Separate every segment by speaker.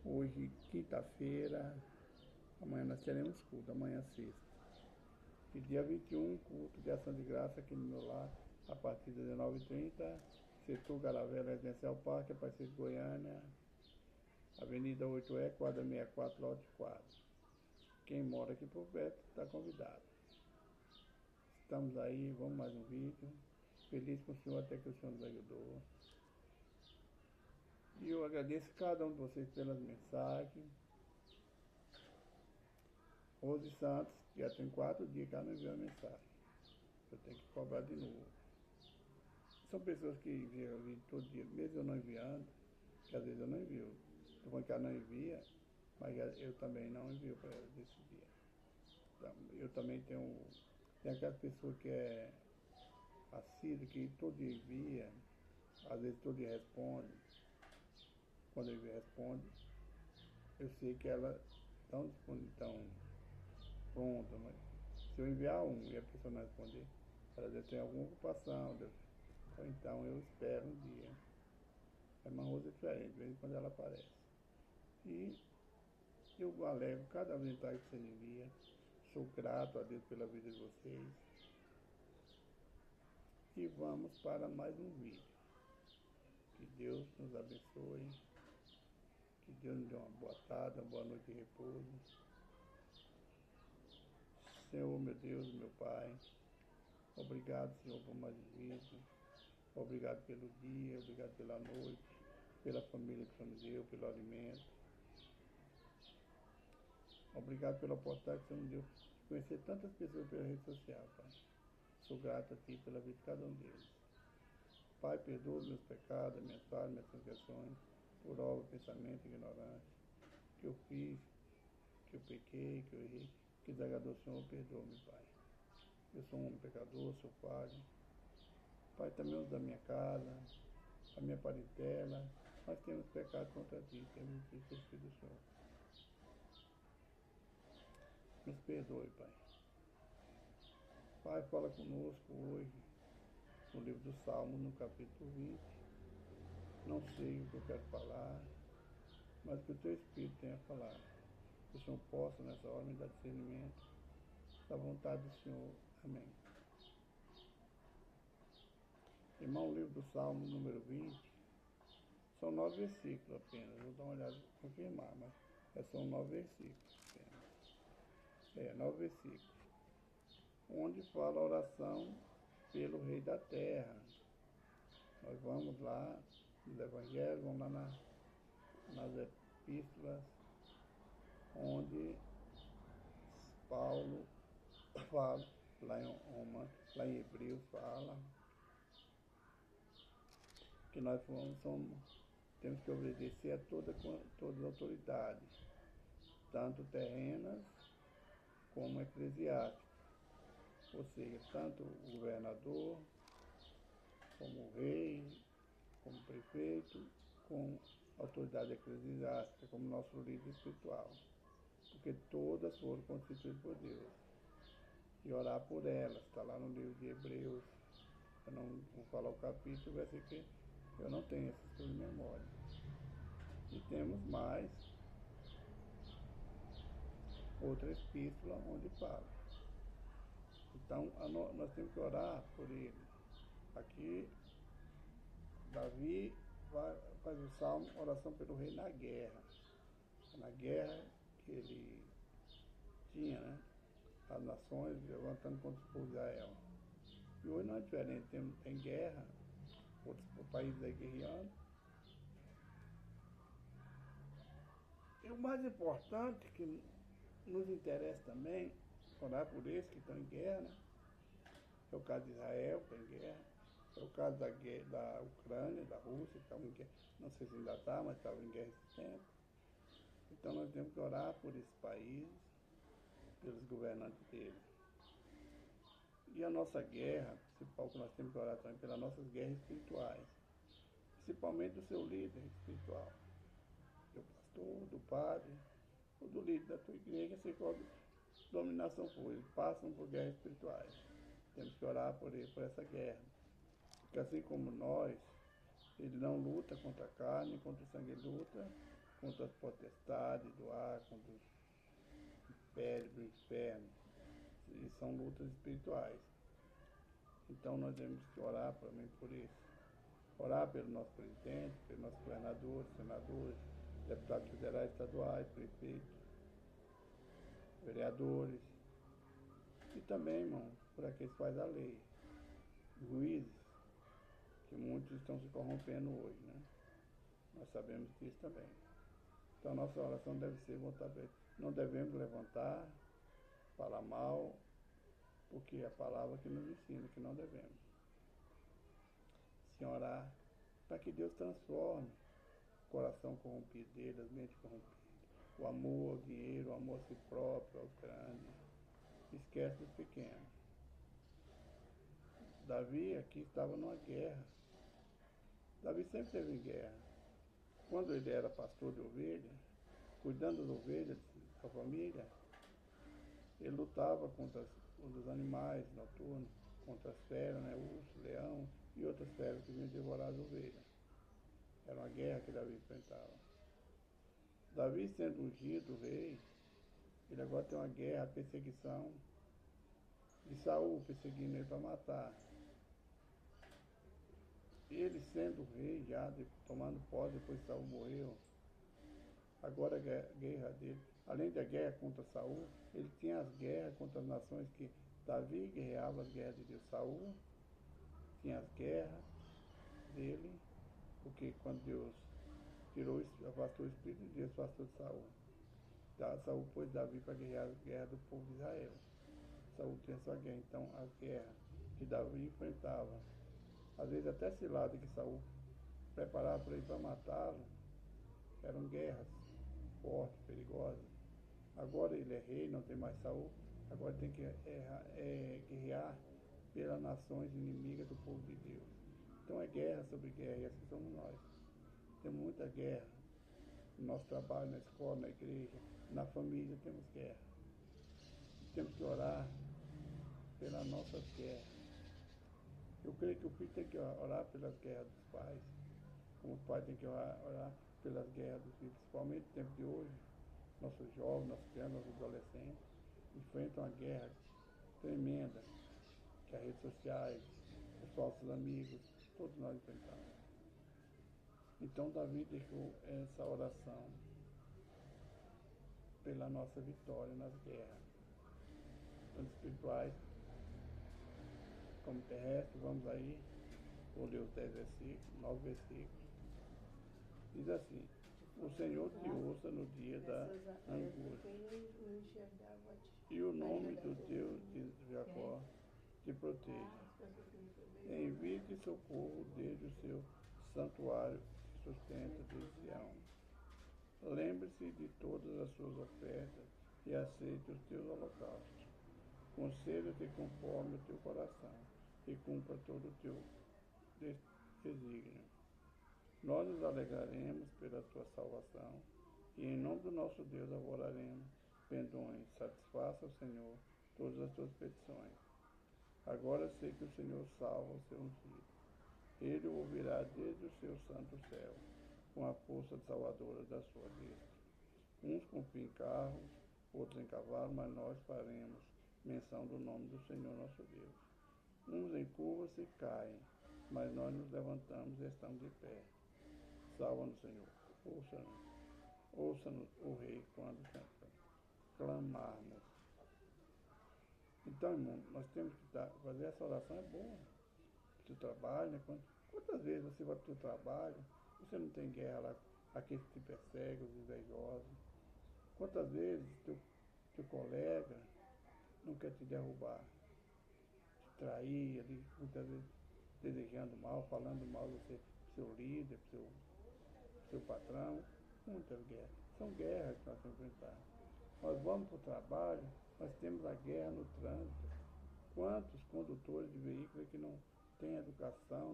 Speaker 1: Hoje, quinta-feira, amanhã nós teremos culto, amanhã sexta. E dia 21, culto de ação de graça aqui no meu lar, a partir das 19h30, setor Garavela Residencial Parque, Aparecida de Goiânia, Avenida 8E, quadra 64, lote 4. Quem mora aqui por perto está convidado. Estamos aí, vamos mais um vídeo. Feliz com o Senhor até que o Senhor nos ajudou. E eu agradeço cada um de vocês pelas mensagens. Rose Santos, já tem 4 dias que ela não enviou a mensagem. Eu tenho que cobrar de novo. São pessoas que enviam vídeo todo dia, mesmo eu não enviando, que às vezes eu não envio. Estou falando que ela não envia, mas eu também não envio para ela desse dia. Então, eu também tenho aquelas pessoas que é assídua, que todo dia envia, às vezes todo dia responde. Quando ele responde, eu sei que ela estão pronta, mas se eu enviar um e a pessoa não responder, ela deve ter alguma ocupação, ou então eu espero um dia. É uma coisa diferente, de vez em quando ela aparece. E eu alegro cada mensagem que você envia. Sou grato a Deus pela vida de vocês. E vamos para mais um vídeo. Que Deus nos abençoe. Que Deus nos dê uma boa tarde, uma boa noite de repouso. Senhor, meu Deus, meu Pai, obrigado, Senhor, por mais um vídeo. Obrigado pelo dia, obrigado pela noite, pela família que o Senhor nos deu, pelo alimento. Obrigado pela oportunidade que o Senhor nos deu de conhecer tantas pessoas pela rede social, Pai. Sou grato a Ti pela vida de cada um deles. Pai, perdoa meus pecados, minhas falhas, minhas transgressões, por obra, pensamento, ignorância, que eu fiz, que eu pequei, que eu errei, que desagradou o Senhor, perdoa-me, Pai. Eu sou um homem pecador, sou falho. Pai, também os da minha casa, a minha parentela, nós temos pecado contra Ti, temos desrespeito do Senhor. Nos perdoe, Pai. Pai, fala conosco hoje, no livro do Salmo, no capítulo 20. Não sei o que eu quero falar, mas que o Teu Espírito tenha falado. Que o Senhor possa, nessa hora, me dar discernimento da vontade do Senhor. Amém. Irmão, o livro do Salmo, número 20, são 9 versículos apenas. Vou dar uma olhada para confirmar, mas são 9 versículos apenas. 9 versículos. Onde fala a oração pelo Rei da Terra. Nós vamos lá nos Evangelhos, vamos lá nas epístolas, onde Paulo fala, lá em Hebreus fala, que nós temos que obedecer a todas as autoridades, tanto terrenas como eclesiásticas, ou seja, tanto o governador, como o rei, como o prefeito, com a autoridade eclesiástica, como nosso líder espiritual, porque todas foram constituídas por Deus. E orar por elas, está lá no livro de Hebreus. Eu não vou falar o capítulo, vai ser que eu não tenho essas coisas de memória. E temos mais outra epístola onde fala. Então, nós temos que orar por ele. Aqui, Davi faz o salmo, oração pelo rei na guerra. Na guerra que ele tinha, né? As nações levantando contra o povo de Israel. E hoje não é diferente, tem guerra, outros países aí guerreando. E o mais importante, que nos interessa também, orar por esses que estão em guerra, né? É o caso de Israel, que está em guerra. É o caso da Ucrânia, da Rússia, que estava em guerra. Não sei se ainda está, mas estava em guerra esse tempo. Então nós temos que orar por esses países, pelos governantes deles. E a nossa guerra, principal que nós temos que orar também, pelas nossas guerras espirituais. Principalmente do seu líder espiritual. Do pastor, do padre, ou do líder da tua igreja, sei qual dominação for. Eles passam por guerras espirituais. Temos que orar por ele, por essa guerra. Porque assim como nós, ele não luta contra a carne, contra o sangue, ele luta contra as potestades do ar, contra os impérios do inferno. E são lutas espirituais. Então nós temos que orar também por isso. Orar pelo nosso presidente, pelos nossos governadores, senadores, deputados federais, estaduais, prefeitos, vereadores. E também, irmão, por aqueles que fazem a lei, juízes, que muitos estão se corrompendo hoje, né? Nós sabemos disso também. Então a nossa oração deve ser voltar para ele. Não devemos levantar, falar mal, porque é a palavra que nos ensina que não devemos. Sim, orar para que Deus transforme o coração corrompido dele, as mentes corrompidas, o amor ao dinheiro, o amor a si próprio, aos grandes. Esquece dos pequenos. Davi aqui estava numa guerra. Davi sempre teve em guerra. Quando ele era pastor de ovelha, cuidando das ovelhas da família, ele lutava contra os animais noturnos, contra as feras, né, urso, leão e outras feras que vinham devorar as ovelhas. Era uma guerra que Davi enfrentava. Davi, sendo ungido rei, ele agora tem uma guerra, a perseguição de Saul, perseguindo ele para matar. Ele sendo rei já, tomando posse, depois Saul morreu, agora a guerra dele, além da guerra contra Saul, ele tinha as guerras contra as nações que Davi guerreava as guerras de Deus. Saul tinha as guerras dele, porque quando Deus afastou o Espírito de Deus, afastou de Saul. Saul pôs Davi para guerrear as guerras do povo de Israel. Saul tinha sua guerra, então as guerras que Davi enfrentava, às vezes até cilada que Saul preparava para ir para matá-lo, eram guerras fortes, perigosas. Agora ele é rei, não tem mais Saul, agora tem que guerrear pelas nações inimigas do povo de Deus. Então é guerra sobre guerra, e assim somos nós. Temos muita guerra no nosso trabalho, na escola, na igreja, na família temos guerra. Temos que orar pelas nossas guerras. Eu creio que o filho tem que orar pelas guerras dos pais, como o pai tem que orar pelas guerras dos filhos, principalmente no tempo de hoje. Nossos jovens, nossas crianças, nossos adolescentes enfrentam uma guerra tremenda que as redes sociais, os falsos amigos, todos nós enfrentamos. Então Davi deixou essa oração pela nossa vitória nas guerras, tanto espirituais como terrestres. Vamos aí, vou ler os 10 versículos, 9 versículos. Diz assim: o Senhor te ouça no dia da angústia, e o nome do Deus de Jacó te proteja. Envie-te socorro desde o seu santuário que sustenta de Sião. Lembre-se de todas as suas ofertas e aceite os teus holocaustos. Conceda-te conforme o teu coração e cumpra todo o teu desígnio. Nós nos alegraremos pela tua salvação e em nome do nosso Deus adoraremos. Pendões, satisfaça o Senhor todas as tuas petições. Agora sei que o Senhor salva o seu ungido. Ele o ouvirá desde o seu santo céu, com a força salvadora da sua destra. Uns confiam em carros, outros em cavalos, mas nós faremos menção do nome do Senhor nosso Deus. Uns em curvas e caem, mas nós nos levantamos e estamos de pé. Salva-nos, Senhor. Ouça-nos, o Rei, quando clamarmos. Então, irmão, nós temos que fazer essa oração, é boa. Para o trabalho, né? Quantas vezes você vai para o seu trabalho, você não tem guerra lá, aqueles que te perseguem, os invejosos. Quantas vezes teu colega não quer te derrubar, te trair, ali, muitas vezes desejando mal, falando mal do seu líder, do seu patrão. Muitas guerras. São guerras que nós temos que enfrentar. Nós vamos para o trabalho, nós temos a guerra no trânsito. Quantos condutores de veículos que não têm educação,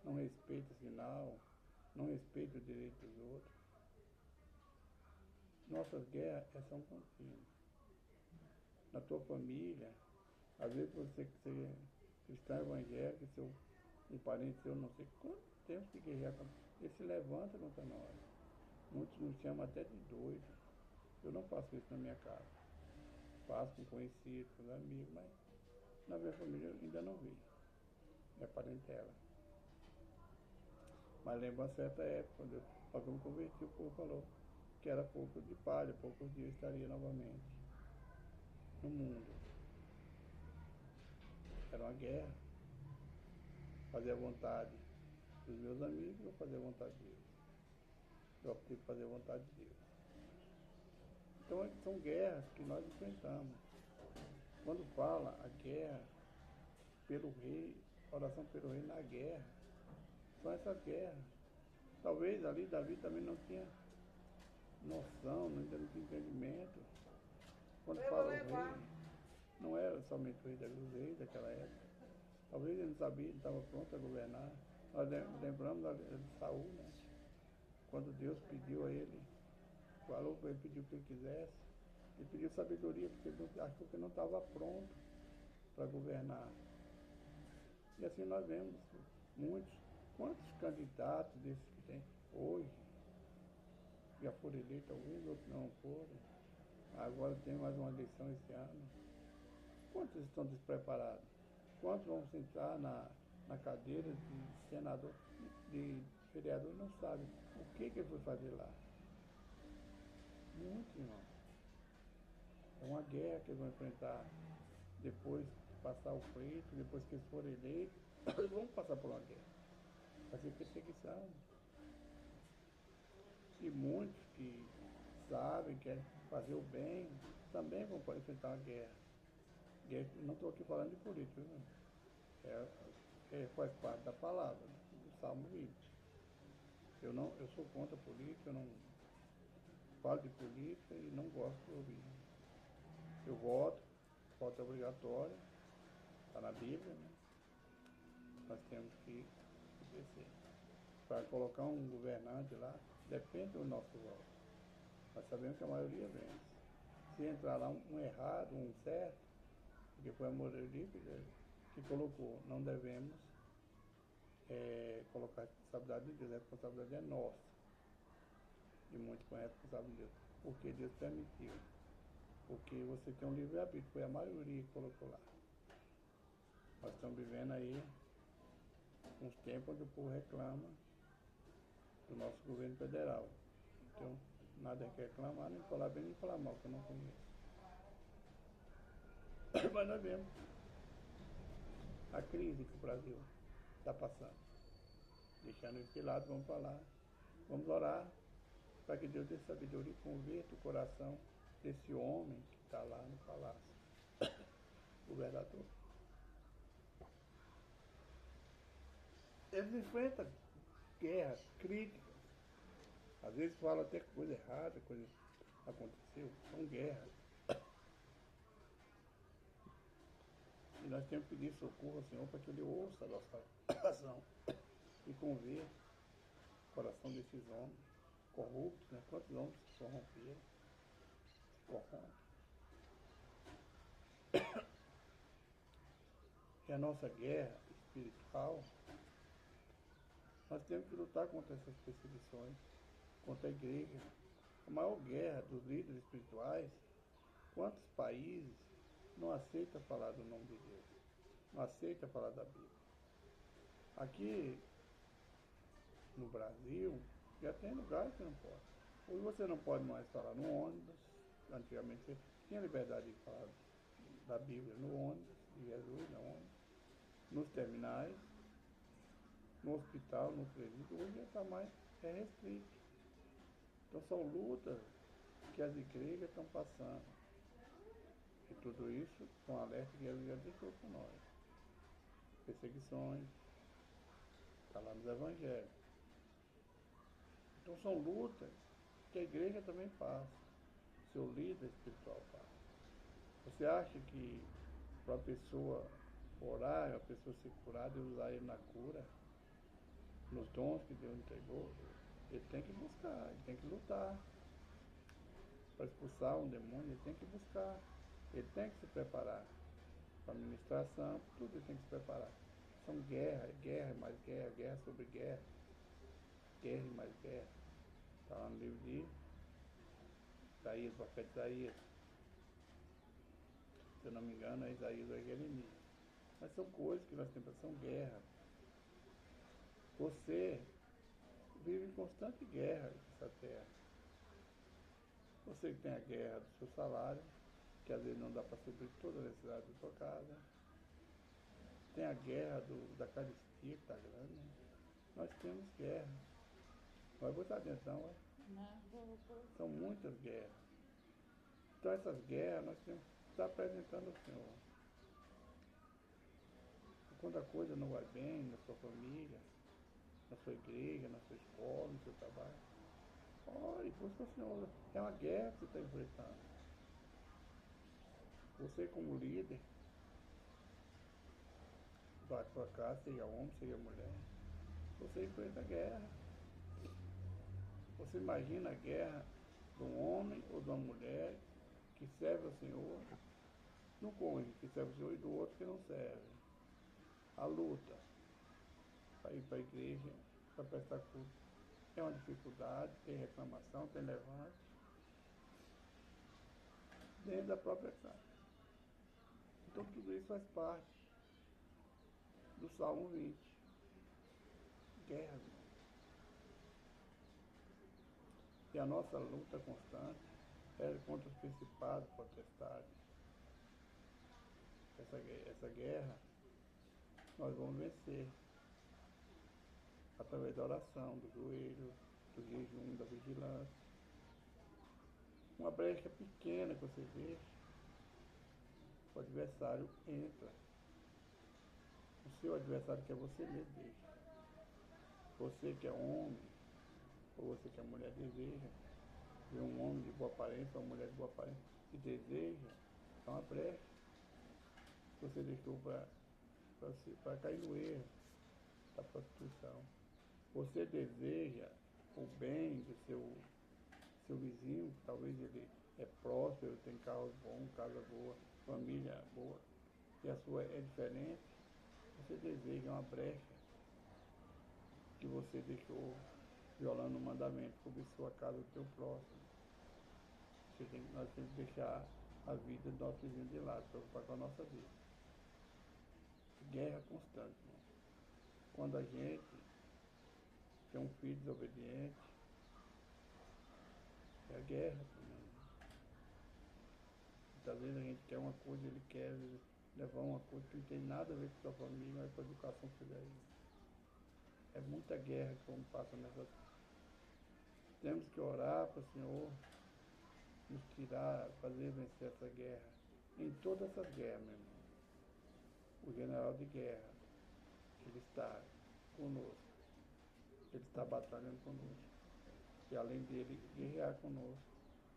Speaker 1: não respeitam o sinal, não respeitam o direito dos outros? Nossas guerras são contínuas. Na tua família, às vezes você que é cristão evangélico, um parente seu, não sei quanto tempo que guerrear, ele se levanta contra nós. Muitos me chamam até de doido. Eu não faço isso na minha casa. Faço com conhecidos, com amigos, mas na minha família eu ainda não vi. É parentela. Mas lembro uma certa época, quando eu me converti, o povo falou que era pouco de palha, poucos dias eu estaria novamente no mundo. Era uma guerra. Fazer a vontade dos meus amigos ou fazer a vontade de Deus. Eu optei por fazer a vontade de Deus. Então são guerras que nós enfrentamos. Quando fala a guerra pelo rei, oração pelo rei na guerra, são essas guerras. Talvez ali Davi também não tinha noção, ainda não tinha entendimento. Quando fala o rei, não era somente o rei dos reis daquela época. Talvez ele não sabia, não estava pronto a governar. Nós lembramos de Saul, né? Quando Deus pediu a ele, falou para ele, pediu o que ele quisesse, ele pediu sabedoria, porque ele achou que não estava pronto para governar. E assim nós vemos muitos, quantos candidatos desses que tem hoje, já foram eleitos, alguns outros não foram. Agora tem mais uma eleição esse ano. Quantos estão despreparados? Quantos vão sentar na cadeira de senador, de vereador, não sabem o que ele foi fazer lá? Muitos, irmão. É uma guerra que eles vão enfrentar depois de passar o pleito, depois que eles forem eleitos, eles vão passar por uma guerra. Vai ser perseguição. E muitos que sabem, querem fazer o bem, também vão enfrentar uma guerra. Não estou aqui falando de política, não. Faz parte da palavra, do Salmo 20. Eu sou contra a política, eu não falo de política e não gosto de ouvir. Eu voto é obrigatório, está na Bíblia, né? Nós temos que obedecer. Para colocar um governante lá, depende do nosso voto. Nós sabemos que a maioria vence. Se entrar lá um errado, um certo, porque foi a maioria que colocou, não devemos colocar a responsabilidade de Deus, a responsabilidade é nossa. E muito com a responsabilidade de Deus. Porque Deus permitiu. Porque você tem um livre-arbítrio, foi a maioria que colocou lá. Nós estamos vivendo aí uns tempos onde o povo reclama do nosso governo federal. Então, nada quer reclamar, nem falar bem, nem falar mal, que eu não conheço. Mas nós vemos a crise que o Brasil está passando. Deixando isso de lado, vamos falar, vamos orar para que Deus dê sabedoria e converta o coração desse homem que está lá no palácio, governador. Eles enfrentam guerras, críticas. Às vezes falam até coisa errada, coisa aconteceu, são guerras. E nós temos que pedir socorro ao Senhor para que Ele ouça a nossa oração e converta o coração desses homens corruptos, né? Quantos homens se corromperam, se corrompem. E a nossa guerra espiritual, nós temos que lutar contra essas perseguições, contra a igreja. A maior guerra dos líderes espirituais, quantos países não aceitam falar do nome de Deus, não aceitam falar da Bíblia. Aqui no Brasil, já tem lugares que não pode. Hoje você não pode mais falar no ônibus. Antigamente você tinha liberdade de falar da Bíblia no ônibus, de Jesus no ônibus, nos terminais, no hospital, no presídio. Hoje já está mais restrito. Então são lutas que as igrejas estão passando. E tudo isso com alerta que Jesus já deixou para nós. Perseguições, está lá nos evangelhos. Então são lutas que a igreja também passa, seu líder espiritual passa. Você acha que para a pessoa orar, a pessoa ser curada e usar ele na cura, nos dons que Deus entregou, ele tem que buscar, ele tem que lutar. Para expulsar um demônio, ele tem que buscar, ele tem que se preparar. Para a administração, tudo ele tem que se preparar. São guerra, guerra e mais guerra, guerra sobre guerra, guerra e mais guerra. Está lá no livro de Isaías, profeta Isaías. Se eu não me engano, é Isaías ou é Jeremias. Mas são coisas que nós temos, são guerras. Você vive em constante guerra nessa terra. Você que tem a guerra do seu salário, que às vezes não dá para suprir toda a necessidade da sua casa. Tem a guerra da caristia que está grande. Nós temos guerra. Vai botar atenção, ué. São muitas guerras. Então essas guerras nós temos que estar apresentando ao Senhor. Quando a coisa não vai bem na sua família, na sua igreja, na sua escola, no seu trabalho, ore, busca o Senhor. É uma guerra que você está enfrentando. Você como líder da sua casa, seja homem, seja mulher, você enfrenta a guerra. Você imagina a guerra de um homem ou de uma mulher que serve ao Senhor, de um cônjuge que serve ao Senhor e do outro que não serve. A luta para ir para a igreja, para prestar culto, é uma dificuldade, tem reclamação, tem levante, dentro da própria casa. Então tudo isso faz parte do Salmo 20. Guerra. E a nossa luta constante é contra os principados, potestades. Essa guerra nós vamos vencer através da oração, do joelho, do jejum, da vigilância. Uma brecha pequena que você deixa, o adversário entra. O seu adversário que é você mesmo deixa. Você que é homem, ou você que é mulher, deseja ver um homem de boa aparência, ou uma mulher de boa aparência, que deseja, é uma brecha. Você deixou para cair no erro da prostituição. Você deseja o bem do seu vizinho, talvez ele é próspero, tem carros bons, casa boa, família boa, e a sua é diferente. Você deseja uma brecha que você deixou violando o mandamento, cobiçou a casa do teu próximo. Nós temos que deixar a vida do nosso vizinho de lado, preocupar com a nossa vida. Guerra constante, irmão. Quando a gente tem um filho desobediente, é a guerra também. Muitas vezes a gente quer uma coisa, ele quer levar uma coisa que não tem nada a ver com a sua família, mas com a educação que você daí. É muita guerra que vamos passar nessa. Temos que orar para o Senhor nos tirar, fazer vencer essa guerra. Em todas essas guerras, meu irmão. O general de guerra, ele está conosco. Ele está batalhando conosco. E além dele guerrear conosco,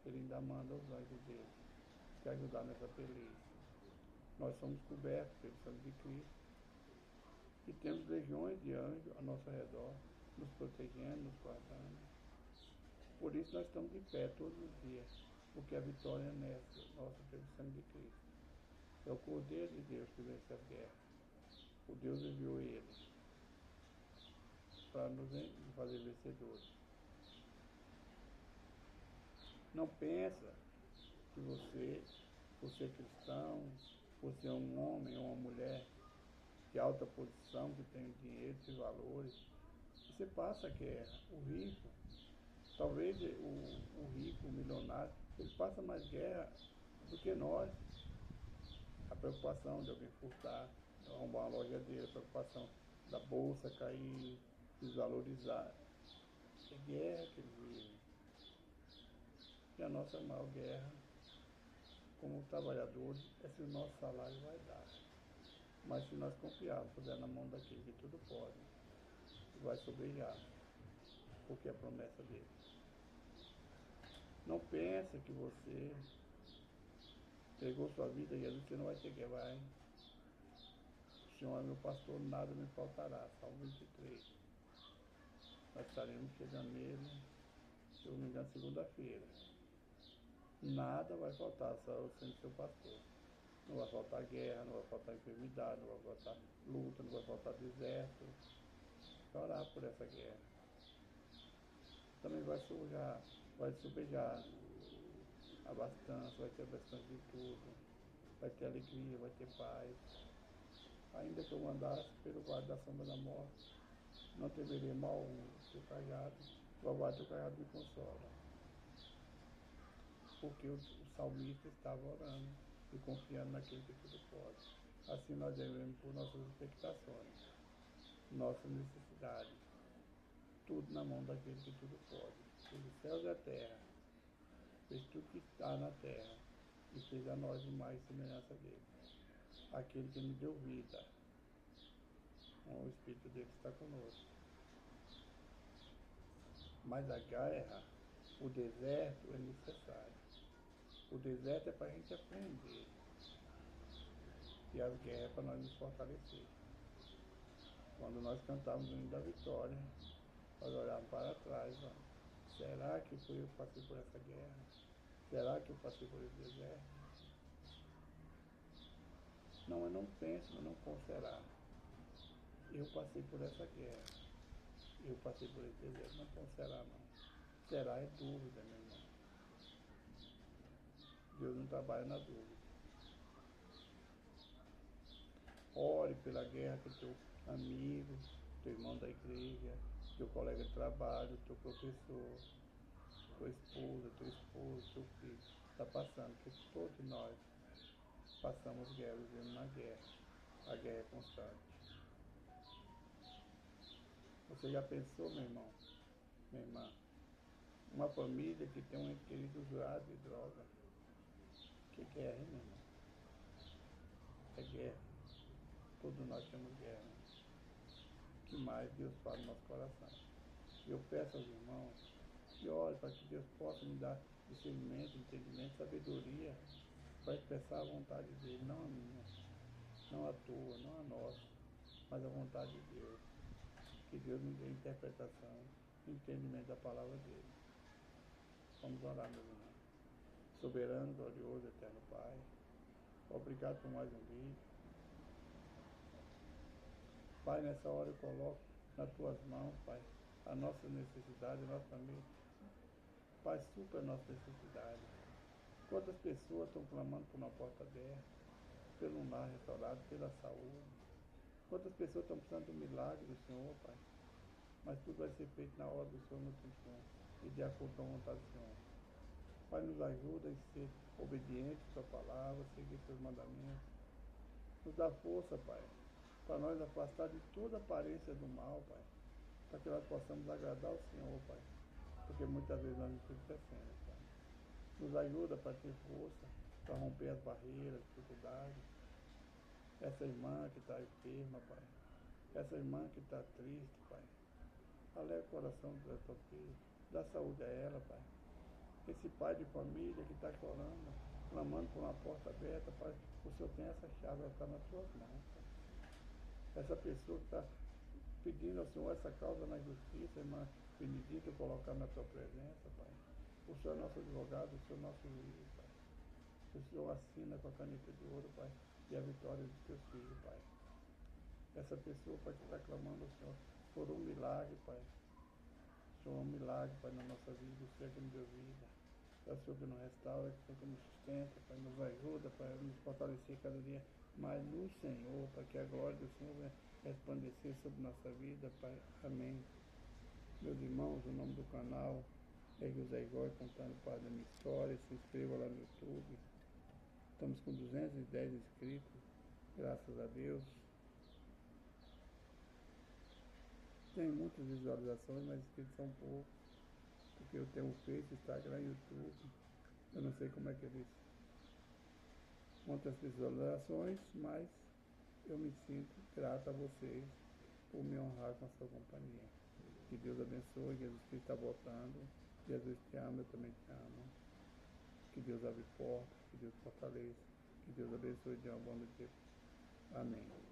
Speaker 1: ele ainda manda os anjos dele te ajudar nessa peleja. Nós somos cobertos pelo sangue de Cristo. E temos legiões de anjos ao nosso redor, nos protegendo, nos guardando. Por isso nós estamos de pé todos os dias, porque a vitória é nossa pelo sangue de Cristo. É o Cordeiro de Deus que vence a guerra. O Deus enviou ele para nos fazer vencedores. Não pensa que você, por ser cristão, por ser um homem ou uma mulher de alta posição, que tem dinheiro e valores, você passa a guerra. O rico, talvez o rico, o milionário, ele passa mais guerra do que nós. A preocupação de alguém furtar, arrombar uma loja dele, a preocupação da bolsa cair, desvalorizar. É guerra que ele vive. E a nossa maior guerra, como trabalhadores, é se o nosso salário vai dar. Mas se nós confiarmos, puser na mão daquele que tudo pode, vai sobejar, porque é a promessa dele. Não pensa que você pegou sua vida e você não vai ter que vai. O Senhor é meu pastor, nada me faltará. Salmo 23. Nós estaremos chegando nele, se eu não me engano, segunda-feira. Nada vai faltar, só sendo seu pastor. Não vai faltar guerra, não vai faltar enfermidade, não vai faltar luta, não vai faltar deserto. Vai orar por essa guerra. também vai sujar, vai subejar a abastança, vai ter abastança de tudo, vai ter alegria, vai ter paz. Ainda que eu andasse pelo vale da sombra da morte, não temerei mal algum, teu cajado, o vale do cajado me consola. Porque o salmista estava orando e confiando naquele que tudo pode. Assim nós devemos por nossas expectações, nossas necessidades, tudo na mão daquele que tudo pode. Fez os céus e a terra, fez tudo que está na terra e fez a nós mais semelhança dele. Aquele que me deu vida, o Espírito dele está conosco. Mas a guerra, o deserto é necessário. O deserto é para a gente aprender. E as guerras é para nós nos fortalecer. Quando nós cantamos o hino da vitória, nós olhamos para trás, ó. Será que foi eu que passei por essa guerra? Será que eu passei por esse deserto? Não, eu não penso, mas não como será. Eu passei por essa guerra. Eu passei por esse deserto. Não como será, não. Será é dúvida, meu irmão. Deus não trabalha na dúvida. Ore pela guerra com teu amigo, teu irmão da igreja, teu colega de trabalho, teu professor, tua esposa, teu esposo, teu filho. Está passando, porque todos nós passamos guerra, vivemos uma guerra. A guerra é constante. Você já pensou, meu irmão, minha irmã, uma família que tem um ente querido usuário de droga? Que guerra, hein, meu irmão? É guerra. Todos nós temos guerra. Que mais Deus fala no nosso coração. Eu peço aos irmãos que orem para que Deus possa me dar discernimento, entendimento, sabedoria para expressar a vontade dele, não a minha, não a tua, não a nossa, mas a vontade de Deus. Que Deus me dê interpretação, entendimento da palavra dele. Vamos orar, meus irmãos. Soberano, glorioso, eterno Pai, obrigado por mais um vídeo. Pai, nessa hora eu coloco nas tuas mãos, Pai, a nossa necessidade, a nossa família. Pai, supra a nossa necessidade. Quantas pessoas estão clamando por uma porta aberta, pelo um lar restaurado, pela saúde. Quantas pessoas estão precisando do milagre do Senhor, Pai. Mas tudo vai ser feito na hora do Senhor, no tempo do Senhor, e de acordo com a vontade do Senhor. Pai, nos ajuda a ser obedientes à Sua palavra, seguir Seus mandamentos. Nos dá força, Pai, para nós afastar de toda aparência do mal, Pai, para que nós possamos agradar ao Senhor, Pai, porque muitas vezes nós nos esquecemos, Pai. Nos ajuda para ter força, para romper as barreiras, as dificuldades. Essa irmã que está enferma, Pai, essa irmã que está triste, Pai, alegra o coração da tua filha, dá saúde a ela, Pai. Esse pai de família que está chorando, clamando por uma porta aberta, Pai, o Senhor tem essa chave, ela está nas tuas mãos, Pai. Essa pessoa que está pedindo ao Senhor essa causa na justiça, irmã Benedita, colocar na tua presença, Pai. O Senhor é nosso advogado, o Senhor é nosso juiz, Pai. O Senhor assina com a caneta de ouro, Pai, e a vitória dos teus filhos, Pai. Essa pessoa, Pai, que está clamando ao Senhor por um milagre, Pai. O Senhor é um milagre, Pai, na nossa vida, o Senhor que nos deu vida. É o Senhor que nos restaura, é o Senhor que nos sustenta, Pai, nos ajuda, Pai, a nos fortalecer cada dia mais no Senhor, Pai, que a glória do Senhor venha resplandecer sobre nossa vida, Pai. Amém. Meus irmãos, o nome do canal é José Igor, contando parte da minha história. Se inscreva lá no YouTube. Estamos com 210 inscritos, graças a Deus. Tem muitas visualizações, mas inscritos são poucos, porque eu tenho o Face, Instagram e YouTube. Eu não sei como é que eles montam as visualizações, mas eu me sinto grato a vocês por me honrar com a sua companhia. Que Deus abençoe, Jesus Cristo está voltando. Jesus te ama, eu também te amo. Que Deus abre portas, que Deus fortaleça, que Deus abençoe de uma bom dia. Amém.